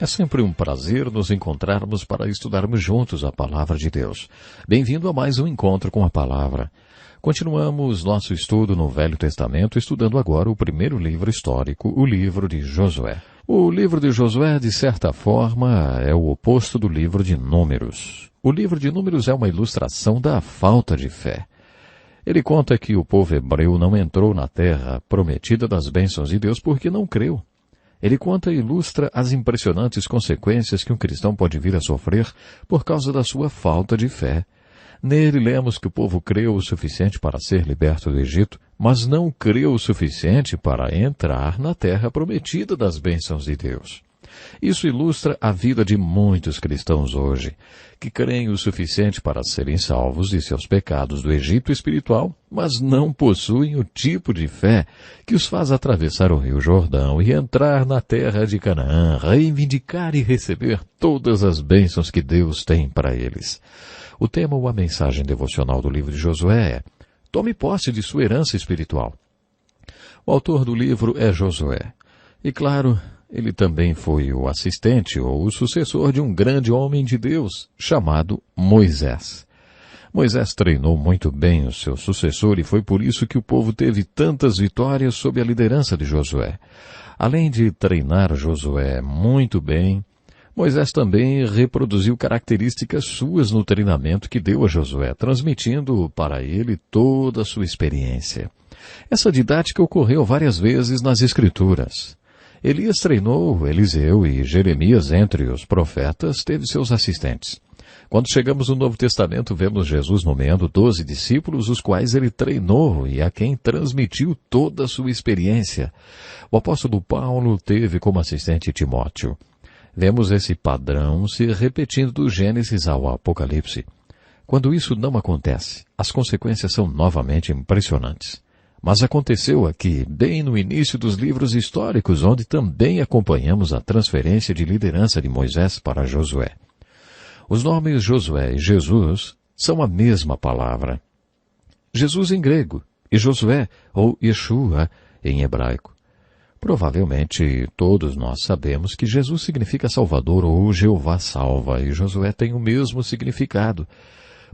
É sempre um prazer nos encontrarmos para estudarmos juntos a Palavra de Deus. Bem-vindo a mais um encontro com a Palavra. Continuamos nosso estudo no Velho Testamento, estudando agora o primeiro livro histórico, o livro de Josué. O livro de Josué, de certa forma, é o oposto do livro de Números. O livro de Números é uma ilustração da falta de fé. Ele conta que o povo hebreu não entrou na terra prometida das bênçãos de Deus porque não creu. Ele conta e ilustra as impressionantes consequências que um cristão pode vir a sofrer por causa da sua falta de fé. Nele lemos que o povo creu o suficiente para ser liberto do Egito, mas não creu o suficiente para entrar na terra prometida das bênçãos de Deus. Isso ilustra a vida de muitos cristãos hoje, que creem o suficiente para serem salvos de seus pecados do Egito espiritual, mas não possuem o tipo de fé que os faz atravessar o Rio Jordão e entrar na terra de Canaã, reivindicar e receber todas as bênçãos que Deus tem para eles. O tema ou a mensagem devocional do livro de Josué é: tome posse de sua herança espiritual. O autor do livro é Josué. E claro, ele também foi o assistente ou o sucessor de um grande homem de Deus, chamado Moisés. Moisés treinou muito bem o seu sucessor e foi por isso que o povo teve tantas vitórias sob a liderança de Josué. Além de treinar Josué muito bem, Moisés também reproduziu características suas no treinamento que deu a Josué, transmitindo para ele toda a sua experiência. Essa didática ocorreu várias vezes nas Escrituras. Elias treinou Eliseu e Jeremias, entre os profetas, teve seus assistentes. Quando chegamos no Novo Testamento, vemos Jesus nomeando 12 discípulos, os quais ele treinou e a quem transmitiu toda a sua experiência. O apóstolo Paulo teve como assistente Timóteo. Vemos esse padrão se repetindo do Gênesis ao Apocalipse. Quando isso não acontece, as consequências são novamente impressionantes. Mas aconteceu aqui, bem no início dos livros históricos, onde também acompanhamos a transferência de liderança de Moisés para Josué. Os nomes Josué e Jesus são a mesma palavra. Jesus em grego e Josué, ou Yeshua, em hebraico. Provavelmente todos nós sabemos que Jesus significa Salvador ou Jeová salva, e Josué tem o mesmo significado.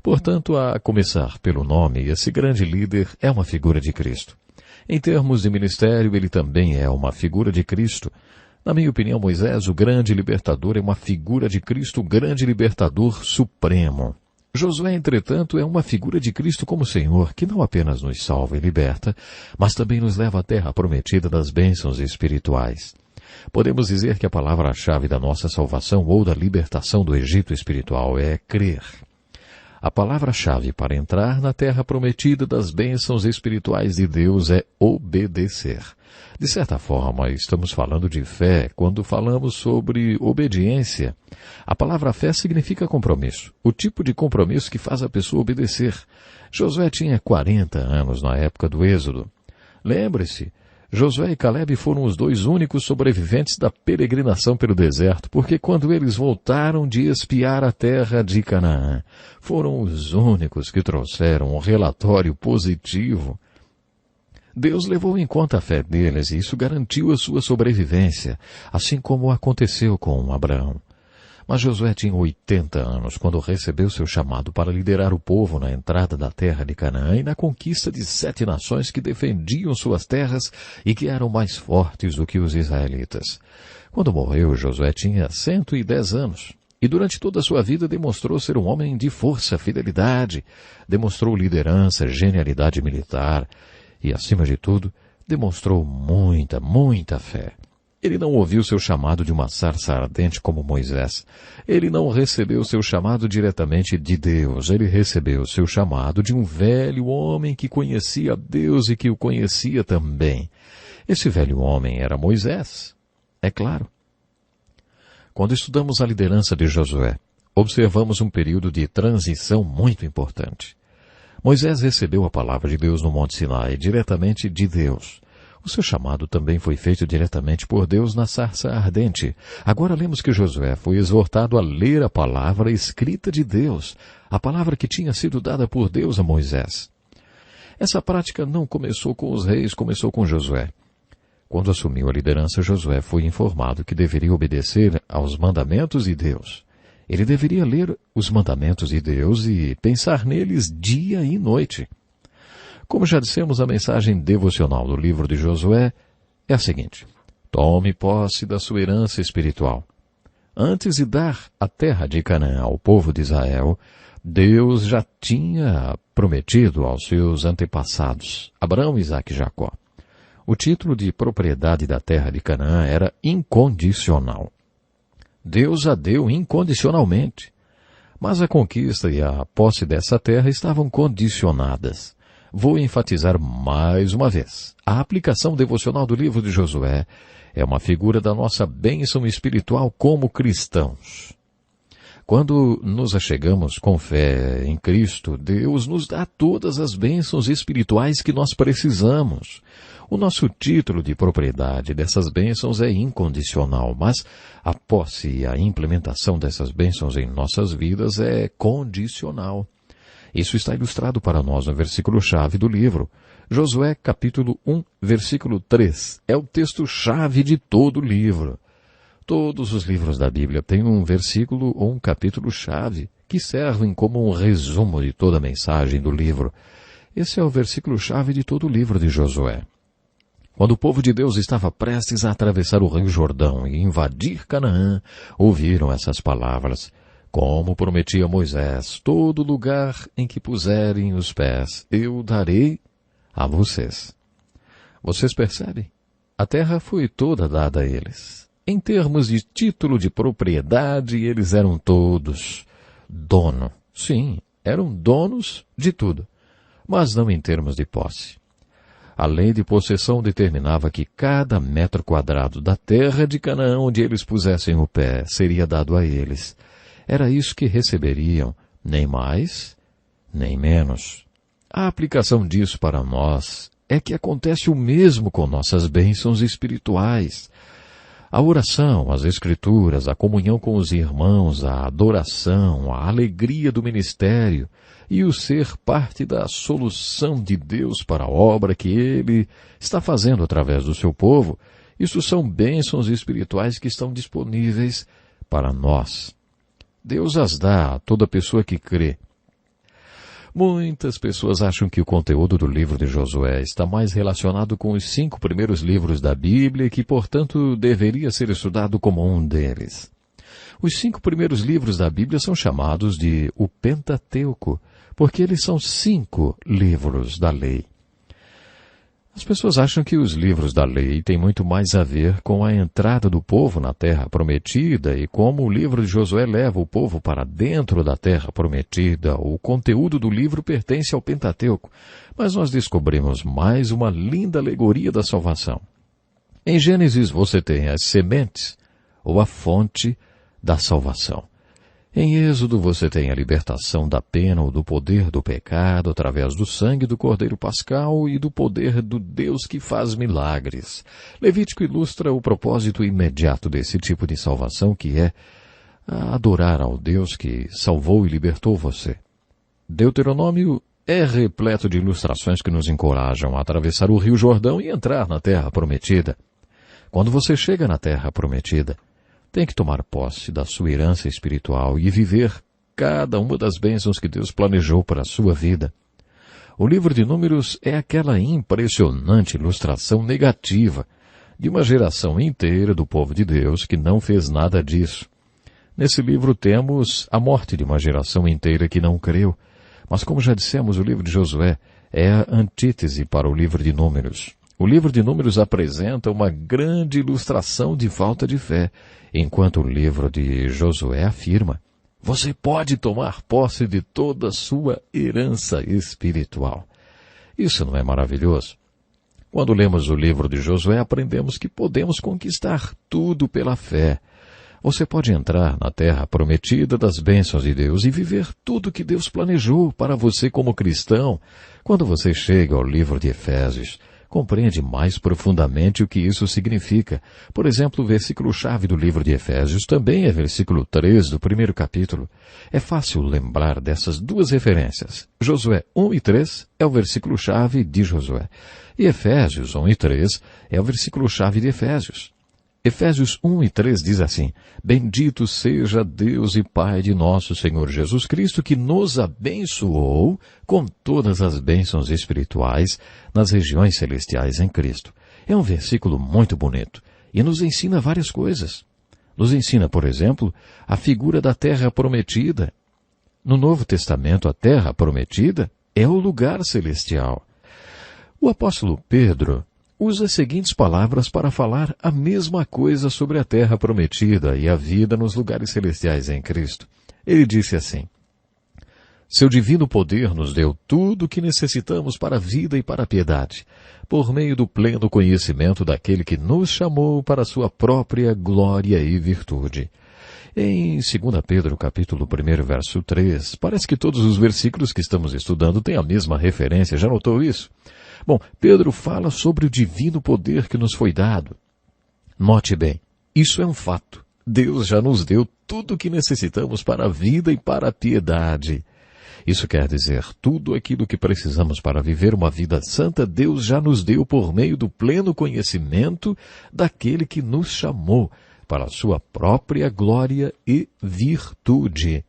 Portanto, a começar pelo nome, esse grande líder é uma figura de Cristo. Em termos de ministério, ele também é uma figura de Cristo. Na minha opinião, Moisés, o grande libertador, é uma figura de Cristo, o grande libertador supremo. Josué, entretanto, é uma figura de Cristo como Senhor, que não apenas nos salva e liberta, mas também nos leva à terra prometida das bênçãos espirituais. Podemos dizer que a palavra-chave da nossa salvação ou da libertação do Egito espiritual é crer. A palavra-chave para entrar na terra prometida das bênçãos espirituais de Deus é obedecer. De certa forma, estamos falando de fé quando falamos sobre obediência. A palavra fé significa compromisso, o tipo de compromisso que faz a pessoa obedecer. Josué tinha 40 anos na época do Êxodo. Lembre-se, Josué e Calebe foram os dois únicos sobreviventes da peregrinação pelo deserto, porque quando eles voltaram de espiar a terra de Canaã, foram os únicos que trouxeram um relatório positivo. Deus levou em conta a fé deles e isso garantiu a sua sobrevivência, assim como aconteceu com Abraão. Mas Josué tinha 80 anos quando recebeu seu chamado para liderar o povo na entrada da terra de Canaã e na conquista de 7 nações que defendiam suas terras e que eram mais fortes do que os israelitas. Quando morreu, Josué tinha 110 anos. E durante toda a sua vida demonstrou ser um homem de força, fidelidade, demonstrou liderança, genialidade militar e, acima de tudo, demonstrou muita fé. Ele não ouviu seu chamado de uma sarça ardente como Moisés. Ele não recebeu seu chamado diretamente de Deus. Ele recebeu seu chamado de um velho homem que conhecia Deus e que o conhecia também. Esse velho homem era Moisés, é claro. Quando estudamos a liderança de Josué, observamos um período de transição muito importante. Moisés recebeu a palavra de Deus no Monte Sinai, diretamente de Deus. O seu chamado também foi feito diretamente por Deus na sarça ardente. Agora lemos que Josué foi exortado a ler a palavra escrita de Deus, a palavra que tinha sido dada por Deus a Moisés. Essa prática não começou com os reis, começou com Josué. quando assumiu a liderança, Josué foi informado que deveria obedecer aos mandamentos de Deus. Ele deveria ler os mandamentos de Deus e pensar neles dia e noite. Como já dissemos, a mensagem devocional do livro de Josué é a seguinte: tome posse da sua herança espiritual. Antes de dar a terra de Canaã ao povo de Israel, Deus já tinha prometido aos seus antepassados, Abraão, Isaque e Jacó. O título de propriedade da terra de Canaã era incondicional. Deus a deu incondicionalmente. Mas a conquista e a posse dessa terra estavam condicionadas. Vou enfatizar mais uma vez. A aplicação devocional do livro de Josué é uma figura da nossa bênção espiritual como cristãos. Quando nos achegamos com fé em Cristo, Deus nos dá todas as bênçãos espirituais que nós precisamos. O nosso título de propriedade dessas bênçãos é incondicional, mas a posse e a implementação dessas bênçãos em nossas vidas é condicional. Isso está ilustrado para nós no versículo-chave do livro. Josué, capítulo 1, versículo 3. É o texto-chave de todo o livro. Todos os livros da Bíblia têm um versículo ou um capítulo-chave que servem como um resumo de toda a mensagem do livro. Esse é o versículo-chave de todo o livro de Josué. Quando o povo de Deus estava prestes a atravessar o Rio Jordão e invadir Canaã, ouviram essas palavras: como prometia Moisés, todo lugar em que puserem os pés, eu darei a vocês. Vocês percebem? A terra foi toda dada a eles. Em termos de título de propriedade, eles eram todos dono. Sim, eram donos de tudo, mas não em termos de posse. A lei de possessão determinava que cada metro quadrado da terra de Canaã onde eles pusessem o pé seria dado a eles. Era isso que receberiam, nem mais, nem menos. A aplicação disso para nós é que acontece o mesmo com nossas bênçãos espirituais. A oração, as escrituras, a comunhão com os irmãos, a adoração, a alegria do ministério e o ser parte da solução de Deus para a obra que Ele está fazendo através do seu povo, isso são bênçãos espirituais que estão disponíveis para nós. Deus as dá a toda pessoa que crê. Muitas pessoas acham que o conteúdo do livro de Josué está mais relacionado com os 5 primeiros livros da Bíblia e que, portanto, deveria ser estudado como um deles. Os 5 primeiros livros da Bíblia são chamados de o Pentateuco, porque eles são 5 livros da lei. As pessoas acham que os livros da lei têm muito mais a ver com a entrada do povo na terra prometida e como o livro de Josué leva o povo para dentro da terra prometida. O conteúdo do livro pertence ao Pentateuco, mas nós descobrimos mais uma linda alegoria da salvação. Em Gênesis você tem as sementes ou a fonte da salvação. Em Êxodo você tem a libertação da pena ou do poder do pecado através do sangue do Cordeiro Pascal e do poder do Deus que faz milagres. Levítico ilustra o propósito imediato desse tipo de salvação, que é adorar ao Deus que salvou e libertou você. Deuteronômio é repleto de ilustrações que nos encorajam a atravessar o Rio Jordão e entrar na Terra Prometida. Quando você chega na Terra Prometida, tem que tomar posse da sua herança espiritual e viver cada uma das bênçãos que Deus planejou para a sua vida. O livro de Números é aquela impressionante ilustração negativa de uma geração inteira do povo de Deus que não fez nada disso. Nesse livro temos a morte de uma geração inteira que não creu, mas como já dissemos, o livro de Josué é a antítese para o livro de Números. O livro de Números apresenta uma grande ilustração de falta de fé, enquanto o livro de Josué afirma: você pode tomar posse de toda a sua herança espiritual. Isso não é maravilhoso? Quando lemos o livro de Josué, aprendemos que podemos conquistar tudo pela fé. Você pode entrar na terra prometida das bênçãos de Deus e viver tudo que Deus planejou para você como cristão. Quando você chega ao livro de Efésios, compreende mais profundamente o que isso significa. Por exemplo, o versículo-chave do livro de Efésios também é versículo 3 do primeiro capítulo. É fácil lembrar dessas duas referências. Josué 1 e 3 é o versículo-chave de Josué. E Efésios 1 e 3 é o versículo-chave de Efésios. Efésios 1 e 3 diz assim: Bendito seja Deus e Pai de nosso Senhor Jesus Cristo, que nos abençoou com todas as bênçãos espirituais nas regiões celestiais em Cristo. É um versículo muito bonito e nos ensina várias coisas. Nos ensina, por exemplo, a figura da terra prometida. No Novo Testamento, a terra prometida é o lugar celestial. O apóstolo Pedro usa as seguintes palavras para falar a mesma coisa sobre a terra prometida e a vida nos lugares celestiais em Cristo. Ele disse assim: Seu divino poder nos deu tudo o que necessitamos para a vida e para a piedade, por meio do pleno conhecimento daquele que nos chamou para a sua própria glória e virtude. Em 2 Pedro, capítulo 1, verso 3, parece que todos os versículos que estamos estudando têm a mesma referência. Já notou isso? Bom, Pedro fala sobre o divino poder que nos foi dado. Note bem, isso é um fato. Deus já nos deu tudo o que necessitamos para a vida e para a piedade. Isso quer dizer, tudo aquilo que precisamos para viver uma vida santa, Deus já nos deu por meio do pleno conhecimento daquele que nos chamou para a sua própria glória e virtude.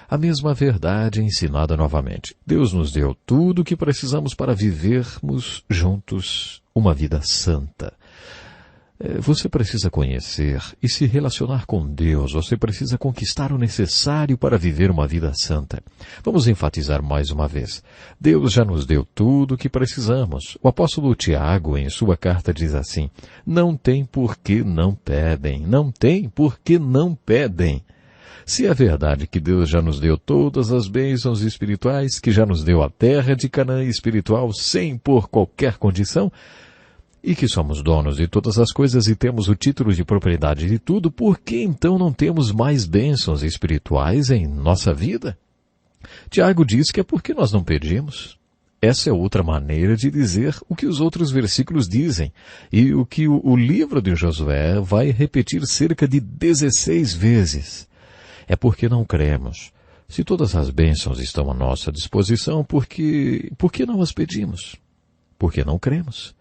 A mesma verdade ensinada novamente. Deus nos deu tudo o que precisamos para vivermos juntos uma vida santa. Você precisa conhecer e se relacionar com Deus. Você precisa conquistar o necessário para viver uma vida santa. Vamos enfatizar mais uma vez. Deus já nos deu tudo o que precisamos. O apóstolo Tiago, em sua carta, diz assim: Não tem por que não pedem. Não tem por que não pedem. Se é verdade que Deus já nos deu todas as bênçãos espirituais, que já nos deu a terra de Canaã espiritual sem por qualquer condição, e que somos donos de todas as coisas e temos o título de propriedade de tudo, por que então não temos mais bênçãos espirituais em nossa vida? Tiago diz que é porque nós não pedimos. Essa é outra maneira de dizer o que os outros versículos dizem, e o que o livro de Josué vai repetir cerca de 16 vezes. É porque não cremos. Se todas as bênçãos estão à nossa disposição, por que não as pedimos? Porque não cremos.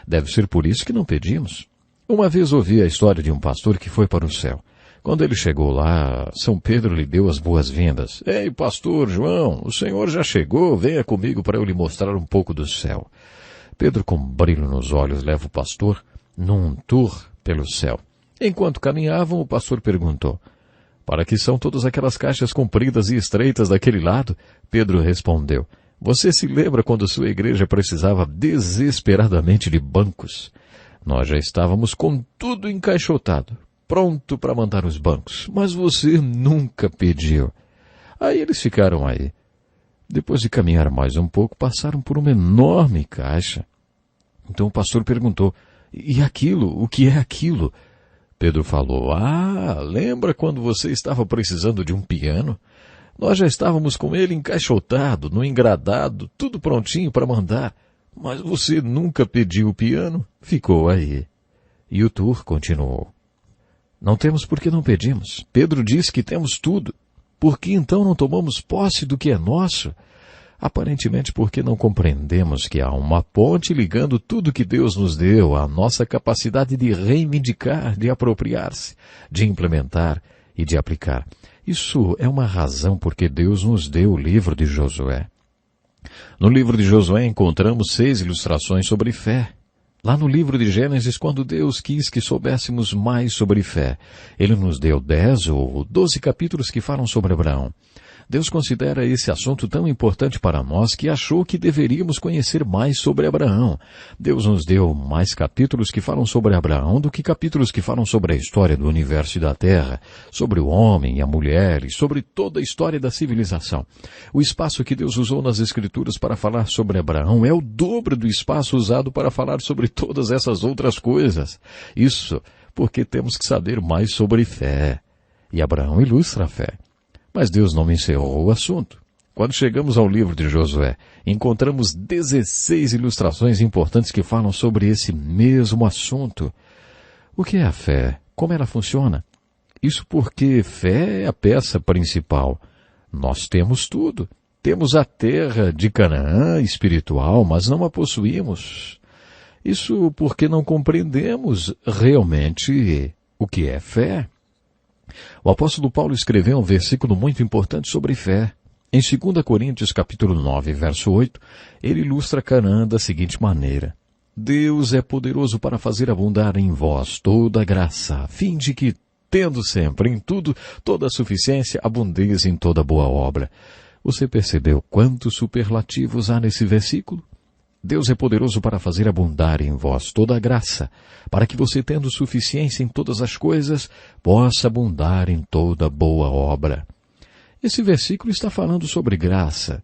Deve ser por isso que não pedimos. Uma vez ouvi a história de um pastor que foi para o céu. Quando ele chegou lá, São Pedro lhe deu as boas-vindas. Ei, pastor João, o senhor já chegou? Venha comigo para eu lhe mostrar um pouco do céu. Pedro, com brilho nos olhos, leva o pastor num tour pelo céu. Enquanto caminhavam, o pastor perguntou: Para que são todas aquelas caixas compridas e estreitas daquele lado? Pedro respondeu: Você se lembra quando sua igreja precisava desesperadamente de bancos? Nós já estávamos com tudo encaixotado, pronto para mandar os bancos, mas você nunca pediu. Aí eles ficaram aí. Depois de caminhar mais um pouco, passaram por uma enorme caixa. Então o pastor perguntou: E aquilo? O que é aquilo? Pedro falou: lembra quando você estava precisando de um piano? Nós já estávamos com ele encaixotado, no engradado, tudo prontinho para mandar. Mas você nunca pediu o piano? Ficou aí. E o tour continuou. Não temos porque não pedimos. Pedro disse que temos tudo. Por que então não tomamos posse do que é nosso? Aparentemente porque não compreendemos que há uma ponte ligando tudo que Deus nos deu à nossa capacidade de reivindicar, de apropriar-se, de implementar e de aplicar. Isso é uma razão porque Deus nos deu o livro de Josué. No livro de Josué encontramos 6 ilustrações sobre fé. Lá no livro de Gênesis, quando Deus quis que soubéssemos mais sobre fé, Ele nos deu 10 ou 12 capítulos que falam sobre Abraão. Deus considera esse assunto tão importante para nós que achou que deveríamos conhecer mais sobre Abraão. Deus nos deu mais capítulos que falam sobre Abraão do que capítulos que falam sobre a história do universo e da Terra, sobre o homem e a mulher e sobre toda a história da civilização. O espaço que Deus usou nas Escrituras para falar sobre Abraão é o dobro do espaço usado para falar sobre todas essas outras coisas. Isso porque temos que saber mais sobre fé. E Abraão ilustra a fé. Mas Deus não encerrou o assunto. Quando chegamos ao livro de Josué, encontramos 16 ilustrações importantes que falam sobre esse mesmo assunto. O que é a fé? Como ela funciona? Isso porque fé é a peça principal. Nós temos tudo. Temos a terra de Canaã espiritual, mas não a possuímos. Isso porque não compreendemos realmente o que é fé. O apóstolo Paulo escreveu um versículo muito importante sobre fé. Em 2 Coríntios capítulo 9, verso 8, ele ilustra Canaã da seguinte maneira: Deus é poderoso para fazer abundar em vós toda a graça, a fim de que, tendo sempre em tudo toda a suficiência, abundeis em toda boa obra. Você percebeu quantos superlativos há nesse versículo? Deus é poderoso para fazer abundar em vós toda a graça, para que você, tendo suficiência em todas as coisas, possa abundar em toda boa obra. Esse versículo está falando sobre graça.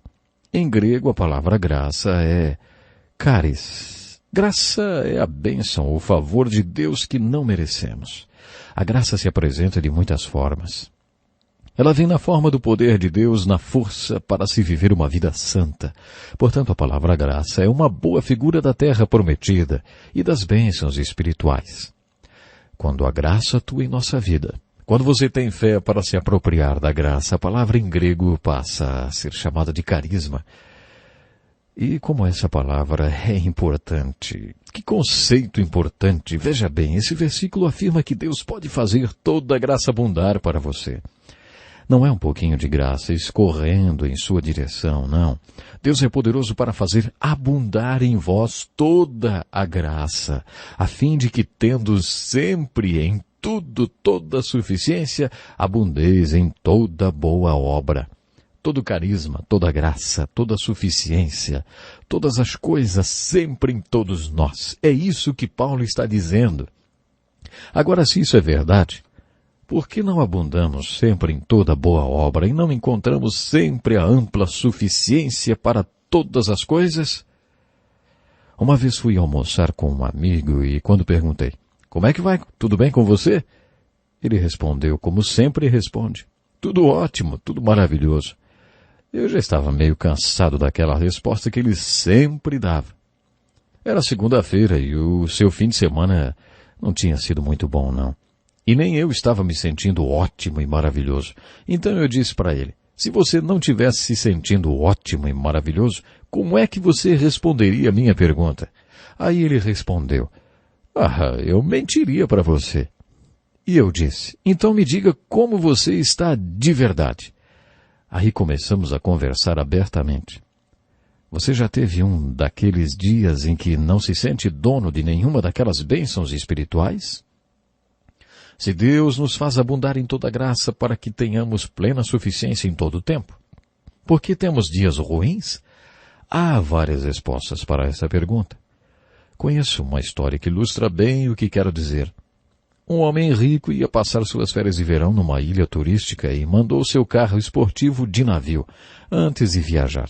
Em grego, a palavra graça é charis. Graça é a bênção, o favor de Deus que não merecemos. A graça se apresenta de muitas formas. Ela vem na forma do poder de Deus, na força para se viver uma vida santa. Portanto, a palavra graça é uma boa figura da terra prometida e das bênçãos espirituais. Quando a graça atua em nossa vida, quando você tem fé para se apropriar da graça, a palavra em grego passa a ser chamada de carisma. E como essa palavra é importante, que conceito importante. Veja bem, esse versículo afirma que Deus pode fazer toda a graça abundar para você. Não é um pouquinho de graça escorrendo em sua direção, não. Deus é poderoso para fazer abundar em vós toda a graça, a fim de que, tendo sempre em tudo toda a suficiência, abundeis em toda boa obra. Todo carisma, toda graça, toda suficiência, todas as coisas sempre em todos nós. É isso que Paulo está dizendo. Agora, se isso é verdade, por que não abundamos sempre em toda boa obra e não encontramos sempre a ampla suficiência para todas as coisas? Uma vez fui almoçar com um amigo e quando perguntei, como é que vai? Tudo bem com você? Ele respondeu como sempre responde, tudo ótimo, tudo maravilhoso. Eu já estava meio cansado daquela resposta que ele sempre dava. Era segunda-feira e o seu fim de semana não tinha sido muito bom, não. E nem eu estava me sentindo ótimo e maravilhoso. Então eu disse para ele, se você não tivesse se sentindo ótimo e maravilhoso, como é que você responderia a minha pergunta? Aí ele respondeu, eu mentiria para você. E eu disse, então me diga como você está de verdade. Aí começamos a conversar abertamente. Você já teve um daqueles dias em que não se sente dono de nenhuma daquelas bênçãos espirituais? Se Deus nos faz abundar em toda graça para que tenhamos plena suficiência em todo o tempo, por que temos dias ruins? Há várias respostas para essa pergunta. Conheço uma história que ilustra bem o que quero dizer. Um homem rico ia passar suas férias de verão numa ilha turística e mandou seu carro esportivo de navio antes de viajar.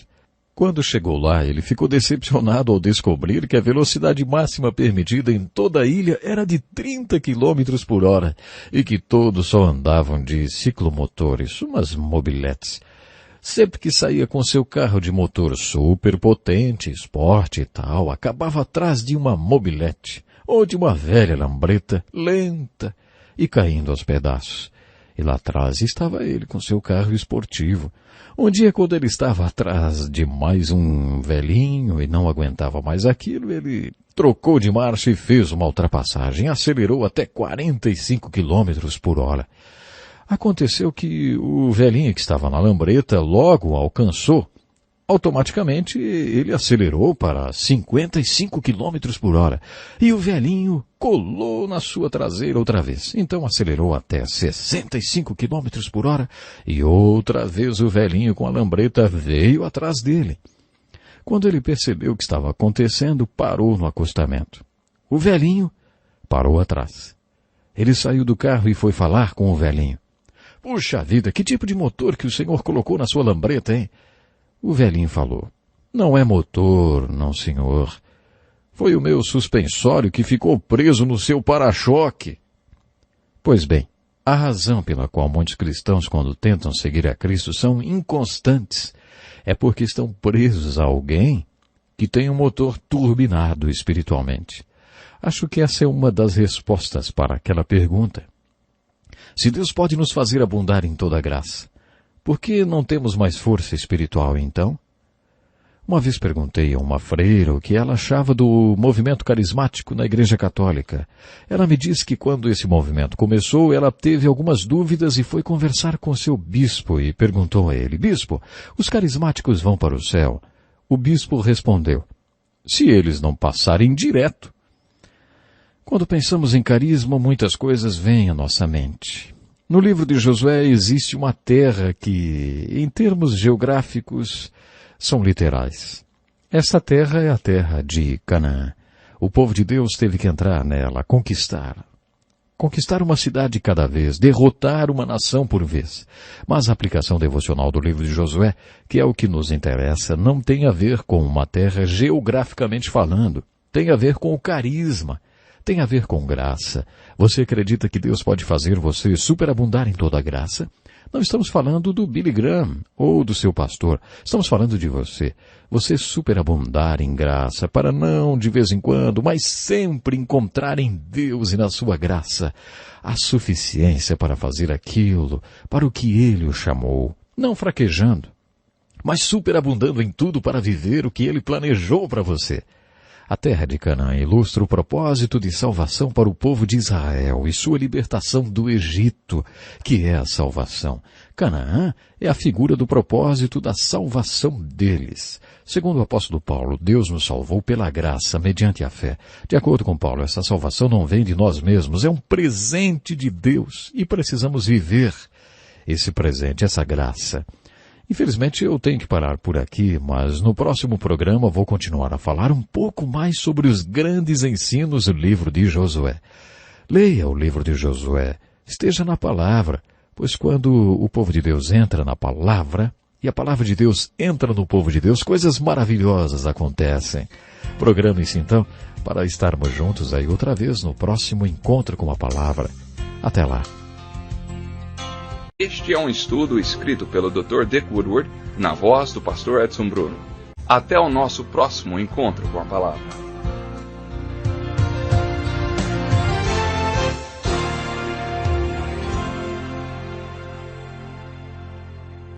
Quando chegou lá, ele ficou decepcionado ao descobrir que a velocidade máxima permitida em toda a ilha era de 30 km por hora e que todos só andavam de ciclomotores, umas mobiletes. Sempre que saía com seu carro de motor super potente, esporte e tal, acabava atrás de uma mobilete ou de uma velha lambreta lenta e caindo aos pedaços. E lá atrás estava ele com seu carro esportivo. Um dia, quando ele estava atrás de mais um velhinho e não aguentava mais aquilo, ele trocou de marcha e fez uma ultrapassagem. Acelerou até 45 km por hora. Aconteceu que o velhinho que estava na lambreta logo o alcançou. Automaticamente, ele acelerou para 55 km por hora. E o velhinho colou na sua traseira outra vez. Então acelerou até 65 km por hora. E outra vez o velhinho com a lambreta veio atrás dele. Quando ele percebeu o que estava acontecendo, parou no acostamento. O velhinho parou atrás. Ele saiu do carro e foi falar com o velhinho. Puxa vida, que tipo de motor que o senhor colocou na sua lambreta, hein? O velhinho falou, não é motor, não senhor. Foi o meu suspensório que ficou preso no seu para-choque. Pois bem, a razão pela qual muitos cristãos, quando tentam seguir a Cristo, são inconstantes é porque estão presos a alguém que tem um motor turbinado espiritualmente. Acho que essa é uma das respostas para aquela pergunta. Se Deus pode nos fazer abundar em toda graça, por que não temos mais força espiritual então? Uma vez perguntei a uma freira o que ela achava do movimento carismático na Igreja Católica. Ela me disse que quando esse movimento começou, ela teve algumas dúvidas e foi conversar com seu bispo e perguntou a ele: Bispo, os carismáticos vão para o céu? O bispo respondeu: se eles não passarem direto. Quando pensamos em carisma, muitas coisas vêm à nossa mente. No livro de Josué existe uma terra que, em termos geográficos, são literais. Esta terra é a terra de Canaã. O povo de Deus teve que entrar nela, conquistar uma cidade cada vez, derrotar uma nação por vez. Mas a aplicação devocional do livro de Josué, que é o que nos interessa, não tem a ver com uma terra geograficamente falando. Tem a ver com o carisma. Tem a ver com graça. Você acredita que Deus pode fazer você superabundar em toda a graça? Não estamos falando do Billy Graham ou do seu pastor. Estamos falando de você. Você superabundar em graça para não, de vez em quando, mas sempre encontrar em Deus e na sua graça a suficiência para fazer aquilo para o que Ele o chamou. Não fraquejando, mas superabundando em tudo para viver o que Ele planejou para você. A terra de Canaã ilustra o propósito de salvação para o povo de Israel e sua libertação do Egito, que é a salvação. Canaã é a figura do propósito da salvação deles. Segundo o apóstolo Paulo, Deus nos salvou pela graça, mediante a fé. De acordo com Paulo, essa salvação não vem de nós mesmos, é um presente de Deus e precisamos viver esse presente, essa graça. Infelizmente eu tenho que parar por aqui, mas no próximo programa vou continuar a falar um pouco mais sobre os grandes ensinos do livro de Josué. Leia o livro de Josué, esteja na palavra, pois quando o povo de Deus entra na palavra, e a palavra de Deus entra no povo de Deus, coisas maravilhosas acontecem. Programe-se então para estarmos juntos aí outra vez no próximo encontro com a palavra. Até lá. Este é um estudo escrito pelo Dr. Dick Woodward, na voz do pastor Edson Bruno. Até o nosso próximo encontro com a palavra.